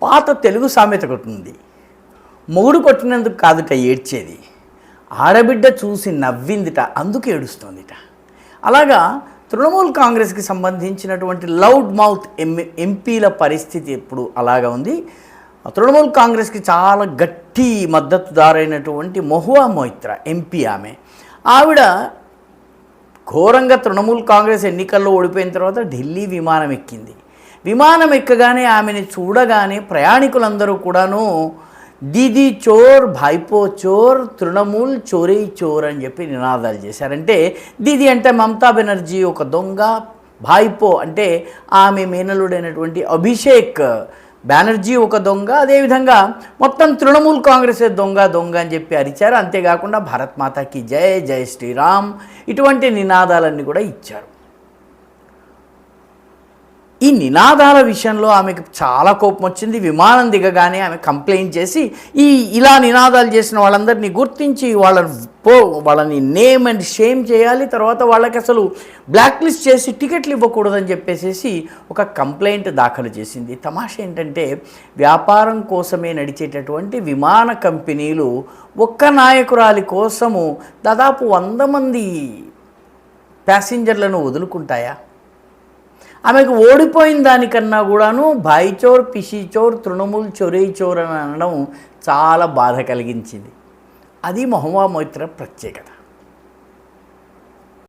పాత తెలుగు సామెత ఒకటి ఉంది, మొగుడు కొట్టినందుకు కాదుట ఏడ్చేది, ఆడబిడ్డ చూసి నవ్విందిట అందుకు ఏడుస్తోందిట. అలాగా తృణమూల్ కాంగ్రెస్కి సంబంధించినటువంటి లౌడ్ మౌత్ ఎంపీల పరిస్థితి ఇప్పుడు అలాగా ఉంది. తృణమూల్ కాంగ్రెస్కి చాలా గట్టి మద్దతుదారైనటువంటి మహువా మొయిత్రా ఎంపీ, ఆవిడ ఘోరంగా తృణమూల్ కాంగ్రెస్ ఎన్నికల్లో ఓడిపోయిన తర్వాత ఢిల్లీ విమానం ఎక్కింది. విమానం ఎక్కగానే ఆమెను చూడగానే ప్రయాణికులందరూ కూడాను దీదీ చోర్, భాయిపో చోర్, తృణమూల్ చోరీ చోర్ అని చెప్పి నినాదాలు చేశారంటే, దీదీ అంటే మమతా బెనర్జీ ఒక దొంగ, భాయిపో అంటే ఆమె మేనలుడైనటువంటి అభిషేక్ బెనర్జీ ఒక దొంగ, అదేవిధంగా మొత్తం తృణమూల్ కాంగ్రెస్ దొంగ దొంగ అని చెప్పి అరిచారు. అంతేకాకుండా భారత్ మాతాకి జై, జై శ్రీరామ్ ఇటువంటి నినాదాలన్నీ కూడా ఇచ్చారు. ఈ నినాదాల విషయంలో ఆమెకు చాలా కోపం వచ్చింది. విమానం దిగగానే ఆమె కంప్లైంట్ చేసి ఇలా నినాదాలు చేసిన వాళ్ళందరినీ గుర్తించి వాళ్ళని నేమ్ అండ్ షేమ్ చేయాలి, తర్వాత వాళ్ళకి అసలు బ్లాక్ లిస్ట్ చేసి టికెట్లు ఇవ్వకూడదని చెప్పేసి ఒక కంప్లైంట్ దాఖలు చేసింది. తమాషా ఏంటంటే, వ్యాపారం కోసమే నడిచేటటువంటి విమాన కంపెనీలు ఒక్క నాయకురాలి కోసము దాదాపు 100 మంది ప్యాసింజర్లను వదులుకుంటాయా? ఆమెకు ఓడిపోయిన దానికన్నా కూడాను భాయిచోర్, పిషిచోర్, తృణమూల్ చొరీ చోర్ అని అనడం చాలా బాధ కలిగించింది. అది మహువా మొయిత్రా ప్రత్యేకత.